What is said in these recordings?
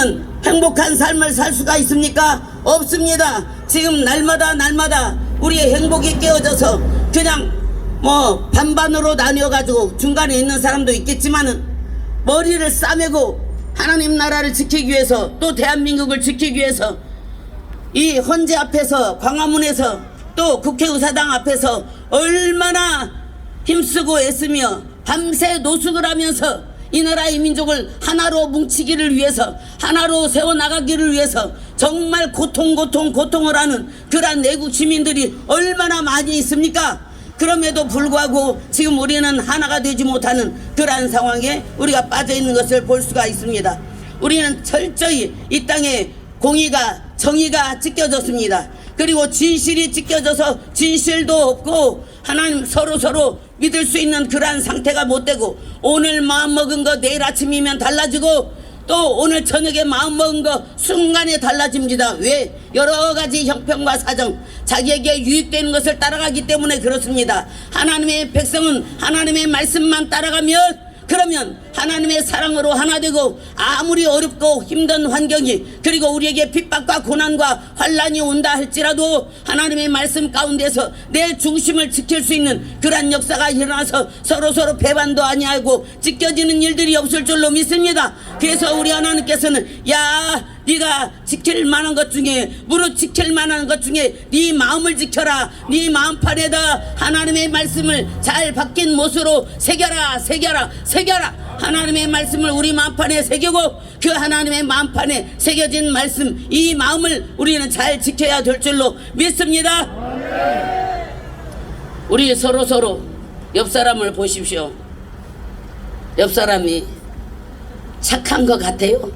우리는 행복한 삶을 살 수가 있습니까? 없습니다. 지금 날마다 우리의 행복이 깨어져서 그냥 뭐 반반으로 나뉘어가지고 중간에 있는 사람도 있겠지만은 머리를 싸매고 하나님 나라를 지키기 위해서 또 대한민국을 지키기 위해서 이 헌재 앞에서 광화문에서 또 국회의사당 앞에서 얼마나 힘쓰고 애쓰며 밤새 노숙을 하면서 이 나라의 민족을 하나로 뭉치기를 위해서 하나로 세워나가기를 위해서 정말 고통을 하는 그러한 내국 시민들이 얼마나 많이 있습니까? 그럼에도 불구하고 지금 우리는 하나가 되지 못하는 그러한 상황에 우리가 빠져 있는 것을 볼 수가 있습니다. 우리는 철저히 이 땅에 공의가 정의가 찢겨졌습니다. 그리고 진실이 찢겨져서 진실도 없고 하나님 서로 믿을 수 있는 그러한 상태가 못 되고 오늘 마음먹은 거 내일 아침이면 달라지고 또 오늘 저녁에 마음먹은 거 순간에 달라집니다. 왜? 여러 가지 형편과 사정 자기에게 유익되는 것을 따라가기 때문에 그렇습니다. 하나님의 백성은 하나님의 말씀만 따라가면 그러면 하나님의 사랑으로 하나 되고 아무리 어렵고 힘든 환경이 그리고 우리에게 핍박과 고난과 환난이 온다 할지라도 하나님의 말씀 가운데서 내 중심을 지킬 수 있는 그러한 역사가 일어나서 서로 배반도 아니하고 찢겨지는 일들이 없을 줄로 믿습니다. 그래서 우리 하나님께서는 야 네가 지킬 만한 것 중에 무릇 지킬 만한 것 중에 네 마음을 지켜라. 네 마음판에다 하나님의 말씀을 잘 박힌 못으로 새겨라. 하나님의 말씀을 우리 마음판에 새기고 그 하나님의 마음판에 새겨진 말씀 이 마음을 우리는 잘 지켜야 될 줄로 믿습니다. 우리 서로 옆 사람을 보십시오. 옆 사람이 착한 것 같아요?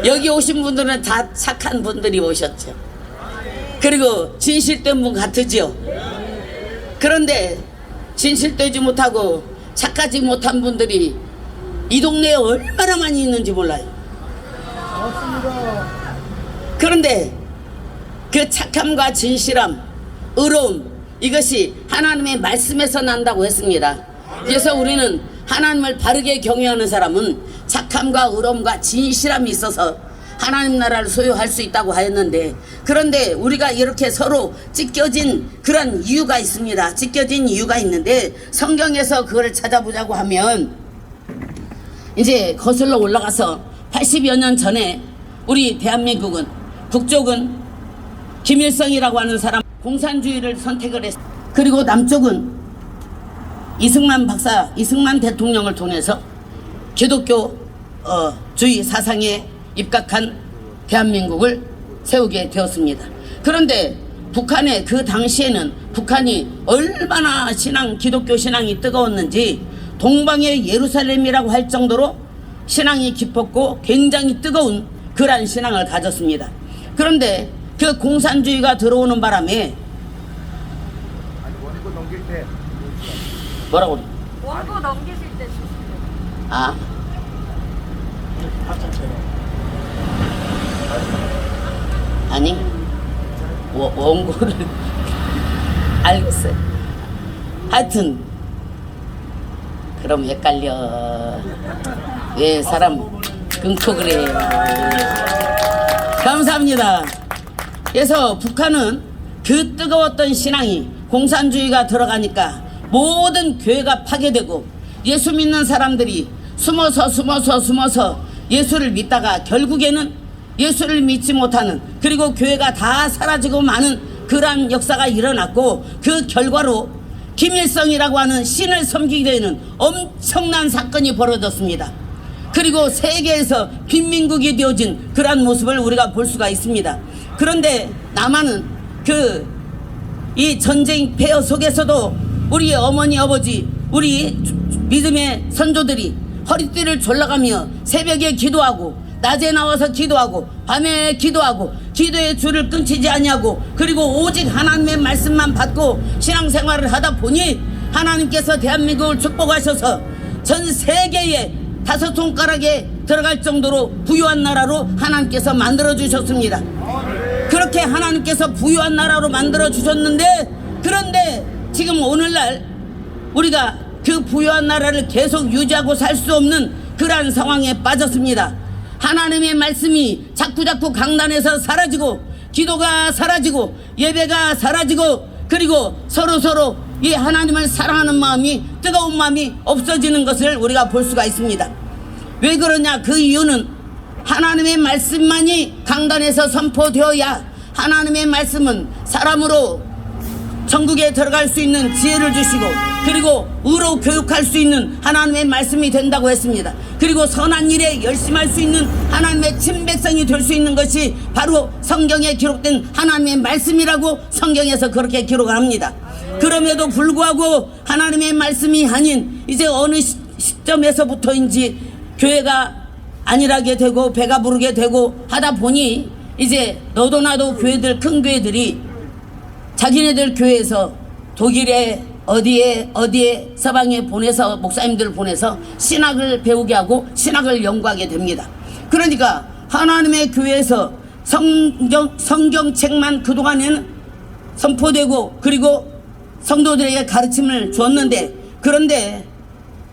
여기 오신 분들은 다 착한 분들이 오셨죠. 그리고 진실된 분 같으죠. 그런데 진실되지 못하고 착하지 못한 분들이 이 동네에 얼마나 많이 있는지 몰라요. 그런데 그 착함과 진실함, 의로움 이것이 하나님의 말씀에서 난다고 했습니다. 그래서 우리는 하나님을 바르게 경외하는 사람은 착함과 의로움과 진실함이 있어서 하나님 나라를 소유할 수 있다고 하였는데 그런데 우리가 이렇게 서로 찢겨진 그런 이유가 있습니다. 찢겨진 이유가 있는데 성경에서 그걸 찾아보자고 하면 이제 거슬러 올라가서 80여 년 전에 우리 대한민국은 북쪽은 김일성이라고 하는 사람 공산주의를 선택을 했습니다. 그리고 남쪽은 이승만 대통령을 통해서 기독교주의 사상에 입각한 대한민국을 세우게 되었습니다. 그런데 북한의 그 당시에는 북한이 얼마나 기독교 신앙이 뜨거웠는지 동방의 예루살렘이라고 할 정도로 신앙이 깊었고 굉장히 뜨거운 그러한 신앙을 가졌습니다. 그런데 그 공산주의가 들어오는 바람에 원고 넘길 때 뭐라고? 원고 넘기실 때 아 아니 원고를 알겠어요. 하여튼 그럼 헷갈려. 왜 사람 끊고 그래. 감사합니다. 그래서 북한은 그 뜨거웠던 신앙이 공산주의가 들어가니까 모든 교회가 파괴되고 예수 믿는 사람들이 숨어서 예수를 믿다가 결국에는 예수를 믿지 못하는 그리고 교회가 다 사라지고 마는 그러한 역사가 일어났고 그 결과로 김일성이라고 하는 신을 섬기게 되는 엄청난 사건이 벌어졌습니다. 그리고 세계에서 빈민국이 되어진 그러한 모습을 우리가 볼 수가 있습니다. 그런데 남한은 이 전쟁 폐허 속에서도 우리 어머니 아버지 우리 믿음의 선조들이 허리띠를 졸라가며 새벽에 기도하고 낮에 나와서 기도하고 밤에 기도하고 기도의 줄을 끊기지 아니하고 그리고 오직 하나님의 말씀만 받고 신앙생활을 하다 보니 하나님께서 대한민국을 축복하셔서 전 세계에 5손가락에 들어갈 정도로 부유한 나라로 하나님께서 만들어 주셨습니다. 그렇게 하나님께서 부유한 나라로 만들어 주셨는데 그런데 지금 오늘날 우리가 그 부유한 나라를 계속 유지하고 살 수 없는 그러한 상황에 빠졌습니다. 하나님의 말씀이 자꾸자꾸 강단에서 사라지고 기도가 사라지고 예배가 사라지고 그리고 서로 이 하나님을 사랑하는 마음이 뜨거운 마음이 없어지는 것을 우리가 볼 수가 있습니다. 왜 그러냐? 그 이유는 하나님의 말씀만이 강단에서 선포되어야 하나님의 말씀은 사람으로 천국에 들어갈 수 있는 지혜를 주시고 그리고 의로 교육할 수 있는 하나님의 말씀이 된다고 했습니다. 그리고 선한 일에 열심할 수 있는 하나님의 친백성이 될 수 있는 것이 바로 성경에 기록된 하나님의 말씀이라고 성경에서 그렇게 기록을 합니다. 그럼에도 불구하고 하나님의 말씀이 아닌 이제 어느 시점에서부터인지 교회가 안일하게 되고 배가 부르게 되고 하다 보니 이제 너도 나도 교회들 큰 교회들이 자기네들 교회에서 독일에 어디에 서방에 보내서 목사님들 보내서 신학을 배우게 하고 신학을 연구하게 됩니다. 그러니까 하나님의 교회에서 성경책만 그동안에는 선포되고 그리고 성도들에게 가르침을 줬는데 그런데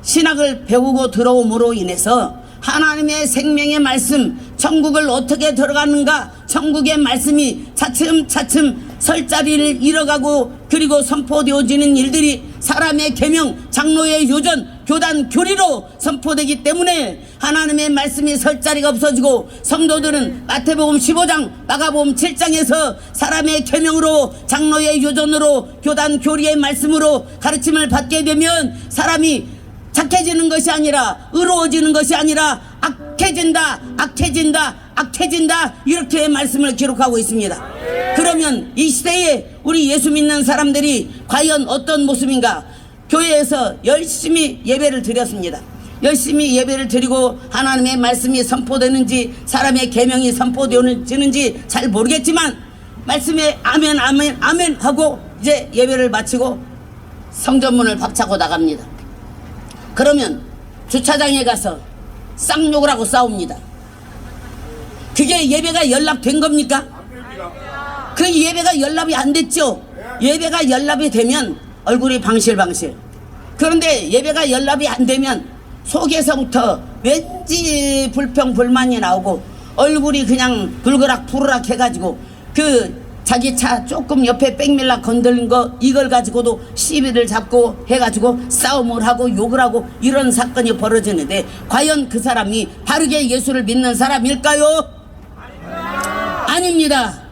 신학을 배우고 들어옴으로 인해서 하나님의 생명의 말씀 천국을 어떻게 들어가는가 천국의 말씀이 차츰차츰 설 자리를 잃어가고 그리고 선포되어지는 일들이 사람의 계명 장로의 요전 교단 교리로 선포되기 때문에 하나님의 말씀이 설 자리가 없어지고 성도들은 마태복음 15장 마가복음 7장에서 사람의 계명으로 장로의 요전으로 교단 교리의 말씀으로 가르침을 받게 되면 사람이 착해지는 것이 아니라 의로워지는 것이 아니라 악해진다 이렇게 말씀을 기록하고 있습니다. 그러면 이 시대에 우리 예수 믿는 사람들이 과연 어떤 모습인가? 교회에서 열심히 예배를 드렸습니다. 열심히 예배를 드리고 하나님의 말씀이 선포되는지 사람의 계명이 선포되는지 잘 모르겠지만 말씀에 아멘 하고 이제 예배를 마치고 성전문을 박차고 나갑니다. 그러면 주차장에 가서 쌍욕을 하고 싸웁니다. 그게 예배가 연락된 겁니까? 그 예배가 연락이 안 됐죠. 예배가 연락이 되면 얼굴이 방실방실. 그런데 예배가 연락이 안 되면 속에서부터 왠지 불평불만이 나오고 얼굴이 그냥 불그락 푸르락 해가지고 그 자기 차 조금 옆에 백밀락 건드린 거 이걸 가지고도 시비를 잡고 해가지고 싸움을 하고 욕을 하고 이런 사건이 벌어지는데 과연 그 사람이 바르게 예수를 믿는 사람일까요? 아닙니다.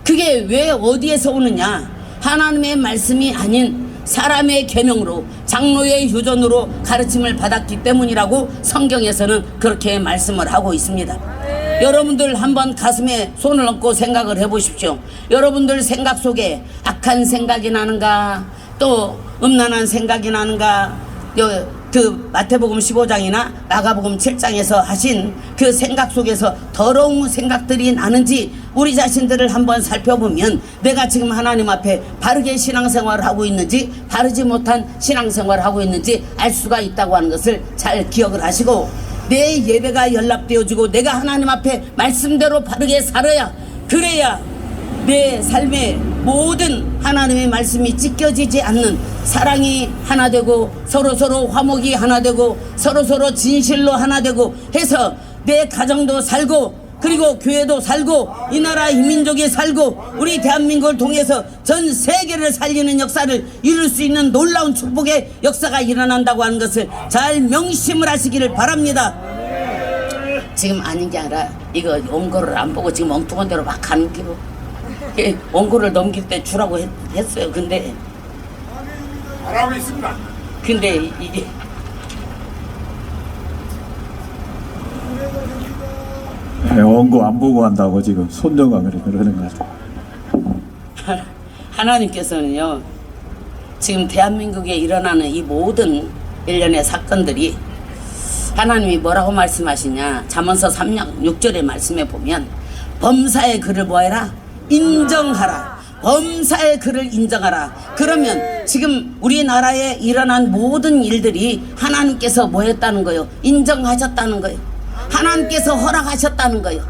그게 왜 어디에서 오느냐? 하나님의 말씀이 아닌 사람의 계명으로 장로의 유전으로 가르침을 받았기 때문이라고 성경에서는 그렇게 말씀을 하고 있습니다. 여러분들 한번 가슴에 손을 얹고 생각을 해보십시오. 여러분들 생각 속에 악한 생각이 나는가 또 음란한 생각이 나는가 그 마태복음 15장이나 마가복음 7장에서 하신 그 생각 속에서 더러운 생각들이 나는지 우리 자신들을 한번 살펴보면 내가 지금 하나님 앞에 바르게 신앙생활을 하고 있는지 바르지 못한 신앙생활을 하고 있는지 알 수가 있다고 하는 것을 잘 기억을 하시고 내 예배가 연락되어지고 내가 하나님 앞에 말씀대로 바르게 살아야 그래야 내 삶에 모든 하나님의 말씀이 찢겨지지 않는 사랑이 하나 되고 서로 화목이 하나 되고 서로 진실로 하나 되고 해서 내 가정도 살고 그리고 교회도 살고 이 나라 이 민족이 살고 우리 대한민국을 통해서 전 세계를 살리는 역사를 이룰 수 있는 놀라운 축복의 역사가 일어난다고 하는 것을 잘 명심을 하시기를 바랍니다. 지금 아닌 게 아니라 이거 원고를 안 보고 지금 엉뚱한 대로 막 가는 기로 원고를 넘길 때 주라고 했어요. 근데 잘하고 있습니다. 근데 이게 원고 안 보고 한다고 지금 손정아 그러는 거죠. 하나님께서는요 지금 대한민국에 일어나는 이 모든 일련의 사건들이 하나님이 뭐라고 말씀하시냐 잠언서 3장 6절의 말씀에 보면 범사의 그를 뭐해라? 인정하라. 범사의 그를 인정하라. 그러면 지금 우리나라에 일어난 모든 일들이 하나님께서 뭐 했다는 거예요? 인정하셨다는 거예요. 하나님께서 허락하셨다는 거예요.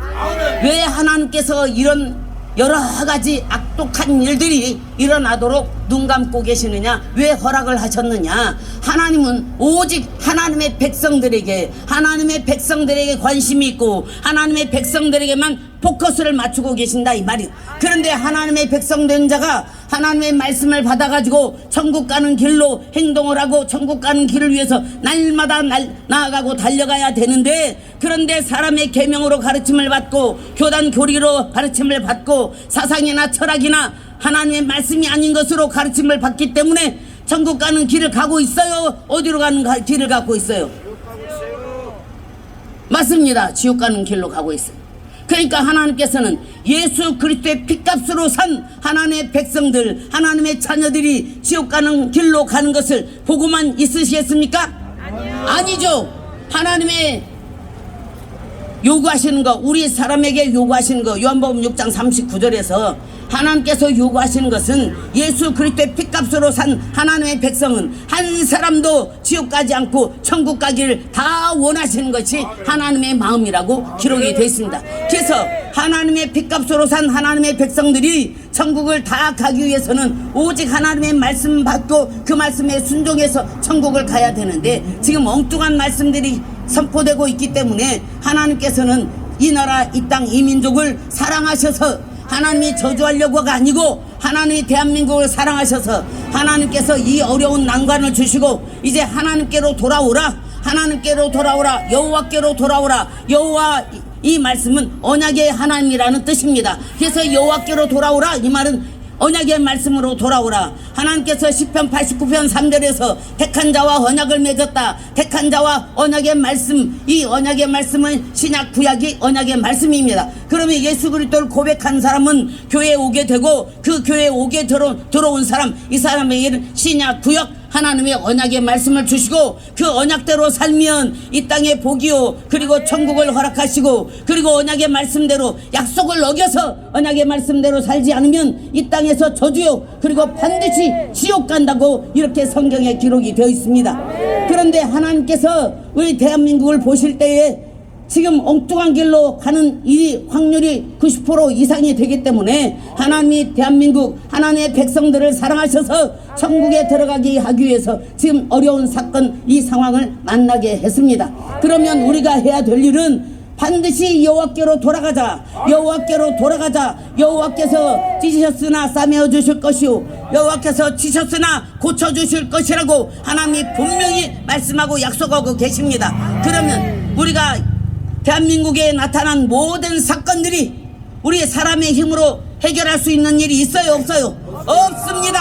왜 하나님께서 이런 여러 가지 악독한 일들이 일어나도록 눈 감고 계시느냐? 왜 허락을 하셨느냐? 하나님은 오직 하나님의 백성들에게 관심이 있고 하나님의 백성들에게만 포커스를 맞추고 계신다 이 말이에요. 그런데 하나님의 백성 된 자가 하나님의 말씀을 받아가지고 천국 가는 길로 행동을 하고 천국 가는 길을 위해서 날마다 나아가고 달려가야 되는데, 그런데 사람의 계명으로 가르침을 받고 교단 교리로 가르침을 받고 사상이나 철학이나 하나님의 말씀이 아닌 것으로 가르침을 받기 때문에 천국 가는 길을 가고 있어요? 어디로 가는 길을 갖고 있어요? 맞습니다. 지옥 가는 길로 가고 있어요. 그러니까 하나님께서는 예수 그리스도의 핏값으로 산 하나님의 백성들, 하나님의 자녀들이 지옥 가는 길로 가는 것을 보고만 있으시겠습니까? 아니죠. 하나님의 요구하시는 거, 우리 사람에게 요구하시는 거, 요한복음 6장 39절에서 하나님께서 요구하시는 것은 예수 그리스도의 핏값으로 산 하나님의 백성은 한 사람도 지옥 가지 않고 천국 가기를 다 원하시는 것이 하나님의 마음이라고 기록이 되어 있습니다. 그래서 하나님의 핏값으로 산 하나님의 백성들이 천국을 다 가기 위해서는 오직 하나님의 말씀 받고 그 말씀에 순종해서 천국을 가야 되는데, 지금 엉뚱한 말씀들이 선포되고 있기 때문에 하나님께서는 이 나라, 이 땅, 이 민족을 사랑하셔서 하나님이 저주하려고가 아니고 하나님이 대한민국을 사랑하셔서 하나님께서 이 어려운 난관을 주시고 이제 하나님께로 돌아오라, 하나님께로 돌아오라, 여호와께로 돌아오라. 여호와 이 말씀은 언약의 하나님이라는 뜻입니다. 그래서 여호와께로 돌아오라 이 말은 언약의 말씀으로 돌아오라. 하나님께서 시편 89편 3절에서 택한 자와 언약을 맺었다. 택한 자와 언약의 말씀, 이 언약의 말씀은 신약 구약이 언약의 말씀입니다. 그러면 예수 그리스도를 고백한 사람은 교회에 오게 되고 그 교회에 오게 들어온 사람, 이 사람에게는 신약 구약 하나님의 언약의 말씀을 주시고 그 언약대로 살면 이 땅의 복이요 그리고 천국을 허락하시고, 그리고 언약의 말씀대로 약속을 어겨서 언약의 말씀대로 살지 않으면 이 땅에서 저주요 그리고 반드시 지옥 간다고 이렇게 성경에 기록이 되어 있습니다. 그런데 하나님께서 우리 대한민국을 보실 때에 지금 엉뚱한 길로 가는 이 확률이 90% 이상이 되기 때문에 하나님이 대한민국 하나님의 백성들을 사랑하셔서 천국에 들어가게 하기 위해서 지금 어려운 사건, 이 상황을 만나게 했습니다. 그러면 우리가 해야 될 일은 반드시 여호와께로 돌아가자. 여호와께로 돌아가자. 여호와께서 찢으셨으나 싸매어 주실 것이요 여호와께서 치셨으나 고쳐 주실 것이라고 하나님이 분명히 말씀하고 약속하고 계십니다. 그러면 우리가 대한민국에 나타난 모든 사건들이 우리 사람의 힘으로 해결할 수 있는 일이 있어요? 없어요? 없습니다.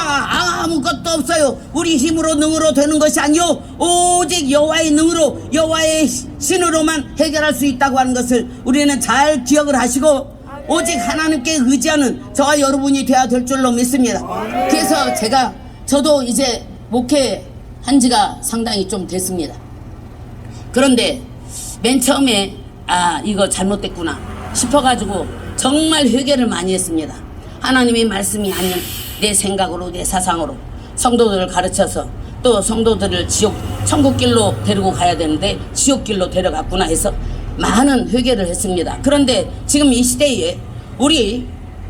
아무것도 없어요. 우리 힘으로 능으로 되는 것이 아니요 오직 여호와의 능으로 여호와의 신으로만 해결할 수 있다고 하는 것을 우리는 잘 기억을 하시고 오직 하나님께 의지하는 저와 여러분이 되어야 될 줄로 믿습니다. 그래서 저도 이제 목회한 지가 상당히 좀 됐습니다. 그런데 맨 처음에 이거 잘못됐구나 싶어가지고 정말 회개를 많이 했습니다. 하나님의 말씀이 아닌 내 생각으로, 내 사상으로 성도들을 가르쳐서 또 성도들을 천국길로 데리고 가야 되는데 지옥길로 데려갔구나 해서 많은 회개를 했습니다. 그런데 지금 이 시대에 우리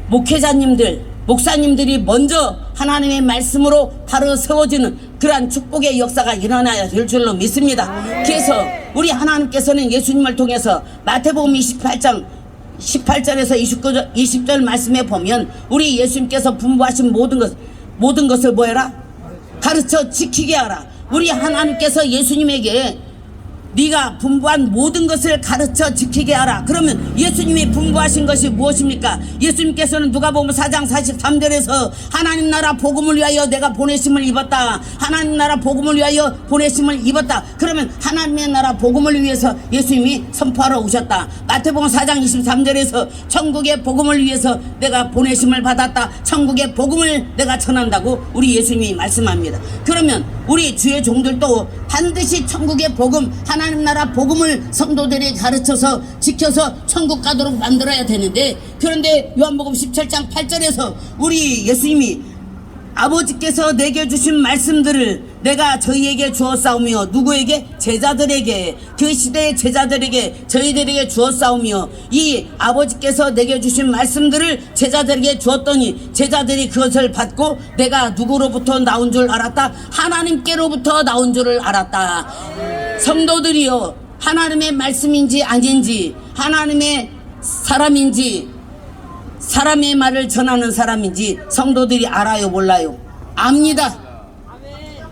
목회자님들, 목사님들이 먼저 하나님의 말씀으로 바로 세워지는 그러한 축복의 역사가 일어나야 될 줄로 믿습니다. 그래서 우리 하나님께서는 예수님을 통해서 마태복음 28장 18절에서 20절 말씀에 보면 우리 예수님께서 분부하신 모든 것을 뭐해라? 가르쳐 지키게 하라. 우리 하나님께서 예수님에게 네가 분부한 모든 것을 가르쳐 지키게 하라. 그러면 예수님이 분부하신 것이 무엇입니까? 예수님께서는 누가복음 4장 43절에서 하나님 나라 복음을 위하여 내가 보내심을 입었다. 하나님 나라 복음을 위하여 보내심을 입었다. 그러면 하나님의 나라 복음을 위해서 예수님이 선포하러 오셨다. 마태복음 4장 23절에서 천국의 복음을 위해서 내가 보내심을 받았다. 천국의 복음을 내가 전한다고 우리 예수님이 말씀합니다. 그러면 우리 주의 종들도 반드시 천국의 복음, 하나님 나라 복음을 성도들이 가르쳐서 지켜서 천국 가도록 만들어야 되는데, 그런데 요한복음 17장 8절에서 우리 예수님이 아버지께서 내게 주신 말씀들을 내가 저희에게 주었사오며 누구에게? 제자들에게, 그 시대의 제자들에게, 저희들에게 주었사오며 이 아버지께서 내게 주신 말씀들을 제자들에게 주었더니 제자들이 그것을 받고 내가 누구로부터 나온 줄 알았다? 하나님께로부터 나온 줄을 알았다. 성도들이여, 하나님의 말씀인지 아닌지, 하나님의 사람인지 사람의 말을 전하는 사람인지 성도들이 알아요, 몰라요? 압니다.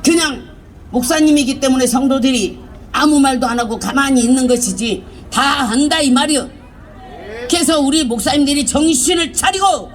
그냥 목사님이기 때문에 성도들이 아무 말도 안 하고 가만히 있는 것이지 다 안다 이 말이요. 그래서 우리 목사님들이 정신을 차리고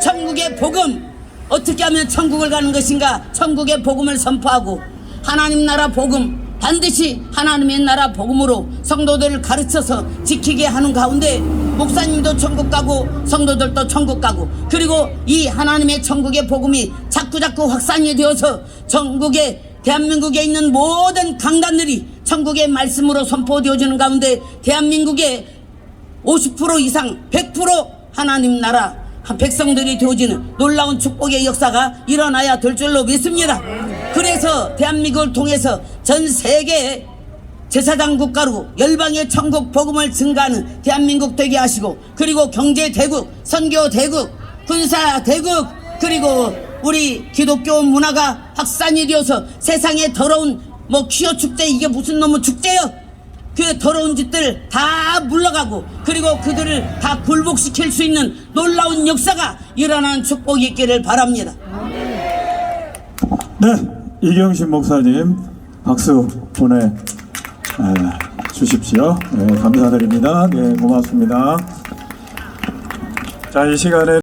천국의 복음, 어떻게 하면 천국을 가는 것인가, 천국의 복음을 선포하고 하나님 나라 복음, 반드시 하나님의 나라 복음으로 성도들을 가르쳐서 지키게 하는 가운데 목사님도 천국 가고 성도들도 천국 가고, 그리고 이 하나님의 천국의 복음이 자꾸자꾸 확산이 되어서 전국에, 대한민국에 있는 모든 강단들이 천국의 말씀으로 선포되어지는 가운데 대한민국의 50% 이상 100% 하나님 나라 백성들이 되어지는 놀라운 축복의 역사가 일어나야 될 줄로 믿습니다. 그래서 대한민국을 통해서 전 세계 제사장 국가로 열방의 천국 복음을 증가하는 대한민국 되게 하시고, 그리고 경제 대국, 선교 대국, 군사 대국, 그리고 우리 기독교 문화가 확산이 되어서 세상에 더러운 퀴어 축제, 이게 무슨 놈의 축제요? 그 더러운 짓들 다 물러가고, 그리고 그들을 다 굴복시킬 수 있는 놀라운 역사가 일어나는 축복이 있기를 바랍니다. 네, 이경신 목사님 박수 보내 주십시오. 네, 감사드립니다. 네, 고맙습니다. 자, 이 시간에